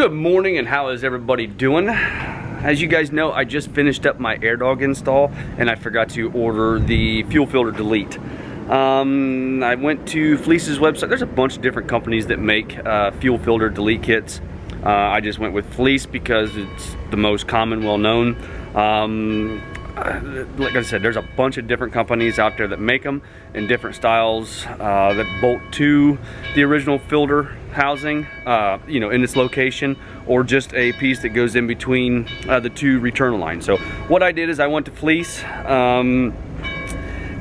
Good morning, and how is everybody doing? As you guys know, I just finished up my AirDog install and I forgot to order the Fuel Filter Delete. I went to Fleece's website. There's a bunch of different companies that make fuel filter delete kits. I just went with Fleece because it's the most common, well-known. Like I said, there's a bunch of different companies out there that make them in different styles that bolt to the original filter housing, you know, in its location, or just a piece that goes in between the two return lines. So what I did is I went to Fleece.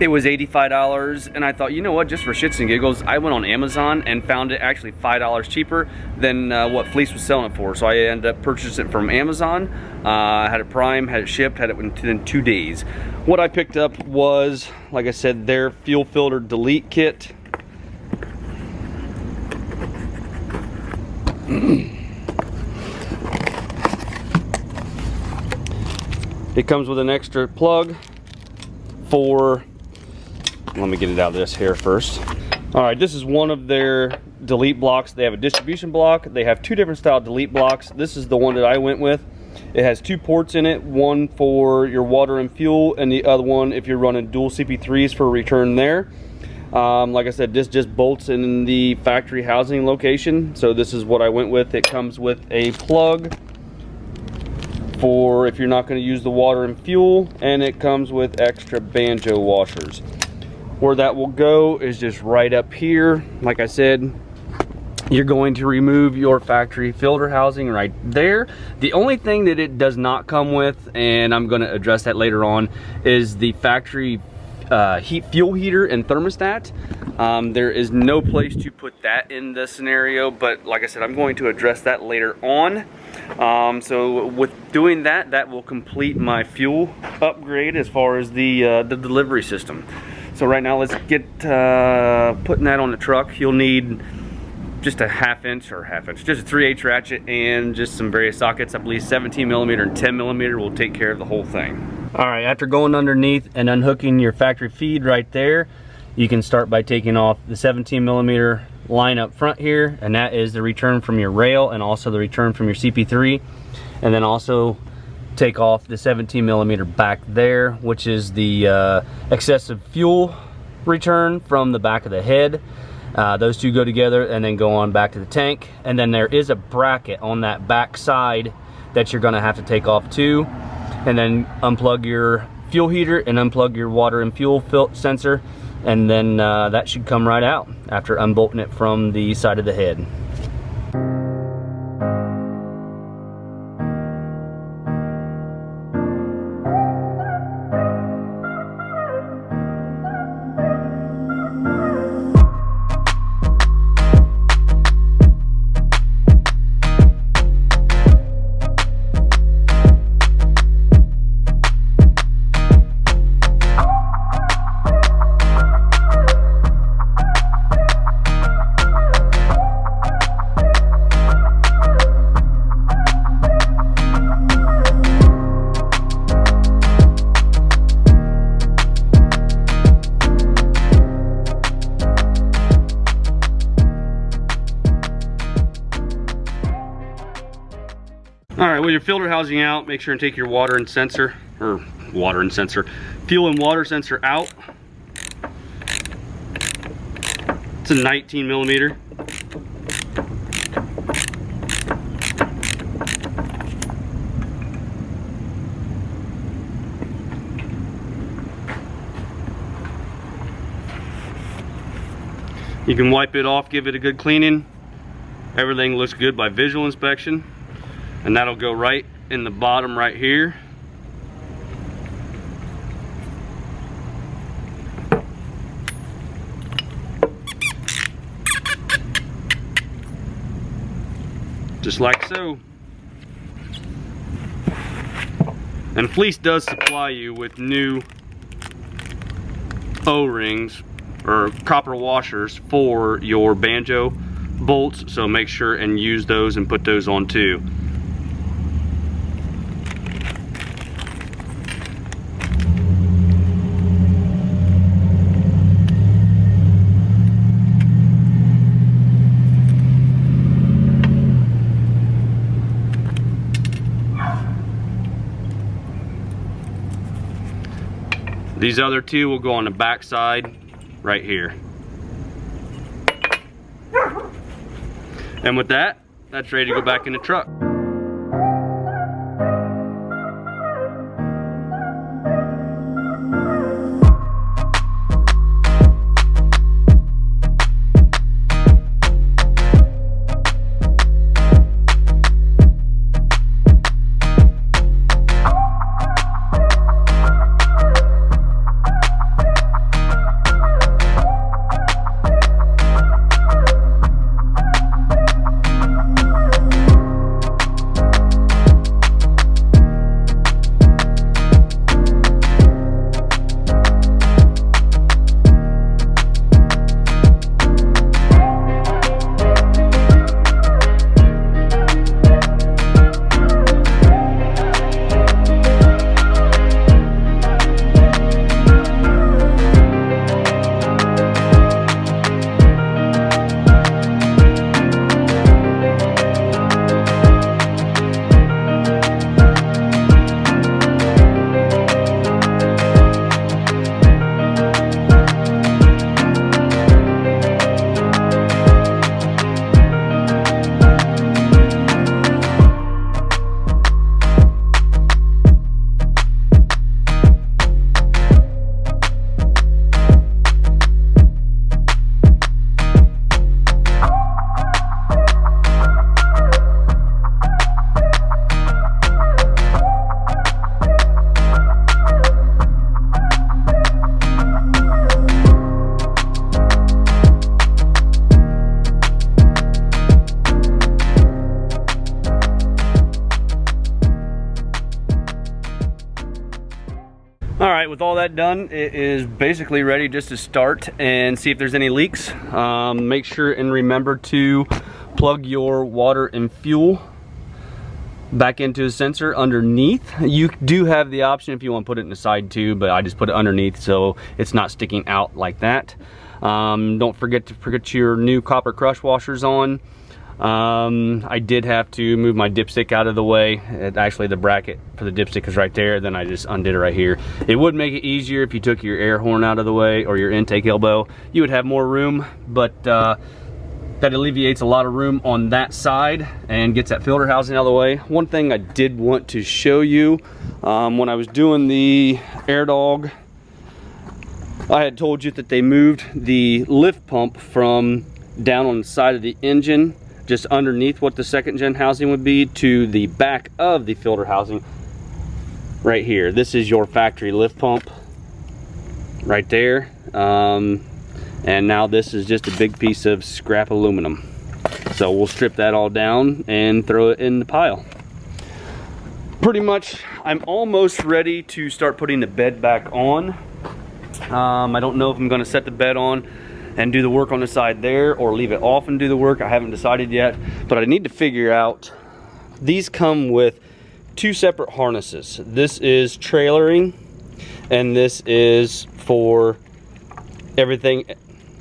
It was $85, and I thought, you know what, just for shits and giggles, I went on Amazon and found it actually $5 cheaper than what Fleece was selling it for. So I ended up purchasing it from Amazon. I had it Prime, had it shipped, had it within 2 days. What I picked up was, like I said, their Fuel Filter Delete kit. It comes with an extra plug for, let me get it out of this here first. All right, this is one of their delete blocks. They have a distribution block. They have two different style delete blocks. This is the one that I went with. It has two ports in it, one for your water and fuel, and the other one if you're running dual CP3s for return there. Like I said, this just bolts in the factory housing location. So this is what I went with. It comes with a plug for if you're not going to use the water and fuel, and it comes with extra banjo washers. Where that will go is just right up here. Like I said, you're going to remove your factory filter housing right there. The only thing that it does not come with, and I'm going to address that later on, is the factory fuel heater and thermostat. There is no place to put that in the scenario, but like I said, I'm going to address that later on. So with doing that, that will complete my fuel upgrade as far as the delivery system. So right now, let's get putting that on the truck. You'll need just a just a 3/8 ratchet and just some various sockets. I believe 17mm and 10mm will take care of the whole thing. All right, after going underneath and unhooking your factory feed right there, you can start by taking off the 17mm line up front here, and that is the return from your rail and also the return from your CP3. And then also take off the 17mm back there, which is the excessive fuel return from the back of the head. Those two go together and then go on back to the tank. And then there is a bracket on that back side that you're gonna have to take off too. And then unplug your fuel heater and unplug your water and fuel sensor. And then that should come right out after unbolting it from the side of the head. All right, with your filter housing out, make sure and take your fuel and water sensor out. It's a 19mm. You can wipe it off, give it a good cleaning. Everything looks good by visual inspection. And that'll go right in the bottom right here. Just like so. And Fleece does supply you with new O-rings or copper washers for your banjo bolts, so make sure and use those and put those on too. These other two will go on the back side right here. And with that, that's ready to go back in the truck. Alright, with all that done, it is basically ready just to start and see if there's any leaks. Make sure and remember to plug your water and fuel back into the sensor underneath. You do have the option if you want to put it in the side too, but I just put it underneath so it's not sticking out like that. Don't forget to put your new copper crush washers on. I did have to move my dipstick out of the way. Actually, the bracket for the dipstick is right there, then I just undid it right here. It would make it easier if you took your air horn out of the way or your intake elbow. You would have more room, but that alleviates a lot of room on that side and gets that filter housing out of the way. One thing I did want to show you, when I was doing the air dog, I had told you that they moved the lift pump from down on the side of the engine, just underneath what the second gen housing would be, to the back of the filter housing right here. This is your factory lift pump right there, and now this is just a big piece of scrap aluminum. So we'll strip that all down and throw it in the pile. Pretty much I'm almost ready to start putting the bed back on. I don't know if I'm going to set the bed on and do the work on the side there or leave it off and do the work. I haven't decided yet, but I need to figure out. These come with two separate harnesses. This is trailering and this is for everything,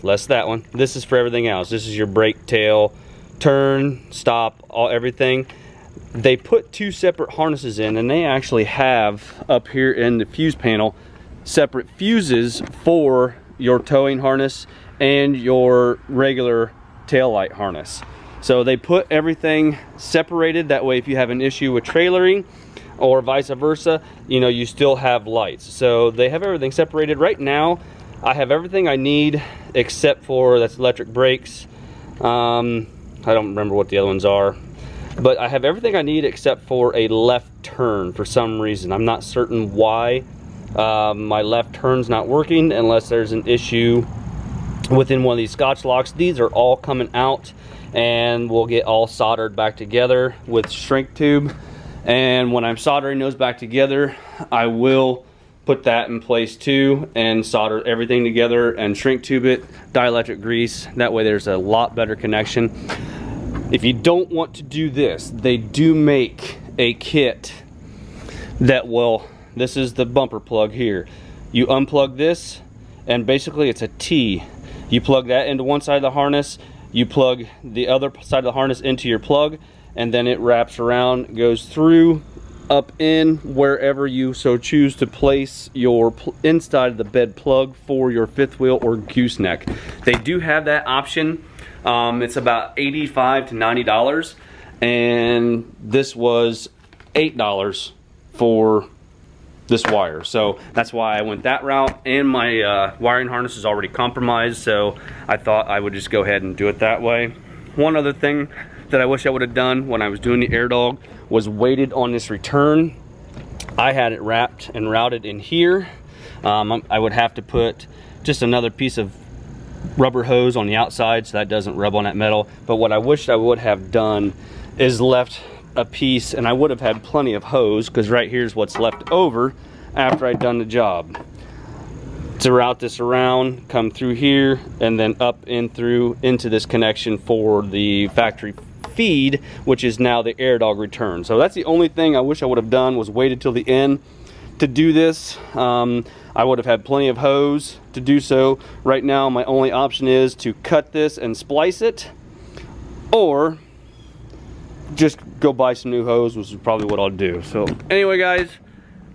less that one. This is for everything else. This is your brake, tail, turn, stop, everything. They put two separate harnesses in, and they actually have up here in the fuse panel separate fuses for your towing harness and your regular tail light harness. So they put everything separated, that way if you have an issue with trailering or vice versa, you know, you still have lights. So they have everything separated. Right now I have everything I need except for, that's electric brakes, I don't remember what the other ones are, but I have everything I need except for a left turn for some reason. I'm not certain why my left turn's not working, unless there's an issue within one of these Scotch locks. These are all coming out and we'll get all soldered back together with shrink tube, and when I'm soldering those back together I will put that in place too and solder everything together and shrink tube it, dielectric grease. That way there's a lot better connection. If you don't want to do this, they do make a kit that will, this is the bumper plug here. You unplug this and basically it's a T. You plug that into one side of the harness, you plug the other side of the harness into your plug, and then it wraps around, goes through up in wherever you so choose to place your inside of the bed plug for your fifth wheel or gooseneck. They do have that option. It's about $85 to $90, and this was $8 for this wire. So that's why I went that route, and my wiring harness is already compromised, so I thought I would just go ahead and do it that way. One other thing that I wish I would have done when I was doing the air dog was waited on this return. I had it wrapped and routed in here. I would have to put just another piece of rubber hose on the outside so that doesn't rub on that metal. But what I wish I would have done is left a piece, and I would have had plenty of hose, because right here's what's left over after I'd done the job, to route this around, come through here, and then up and through into this connection for the factory feed, which is now the air dog return. So that's the only thing I wish I would have done, was waited till the end to do this. I would have had plenty of hose to do so. Right now my only option is to cut this and splice it, or just go buy some new hose, which is probably what I'll do. So anyway guys,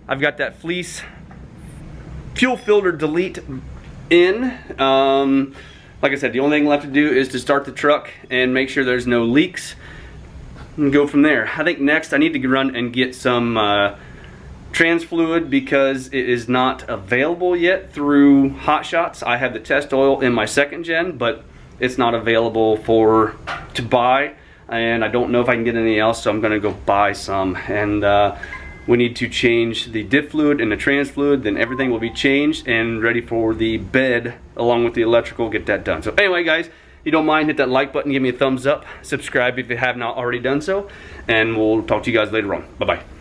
I've got that Fleece Fuel Filter Delete in. Like I said, the only thing left to do is to start the truck and make sure there's no leaks and go from there. I think next I need to run and get some trans fluid, because it is not available yet through Hot Shots. I have the test oil in my second gen, but it's not available to buy, and I don't know if I can get anything else, so I'm gonna go buy some. And we need to change the diff fluid and the trans fluid, then everything will be changed and ready for the bed along with the electrical, get that done. So anyway guys, if you don't mind, hit that like button, give me a thumbs up, subscribe if you have not already done so, and we'll talk to you guys later on. Bye bye.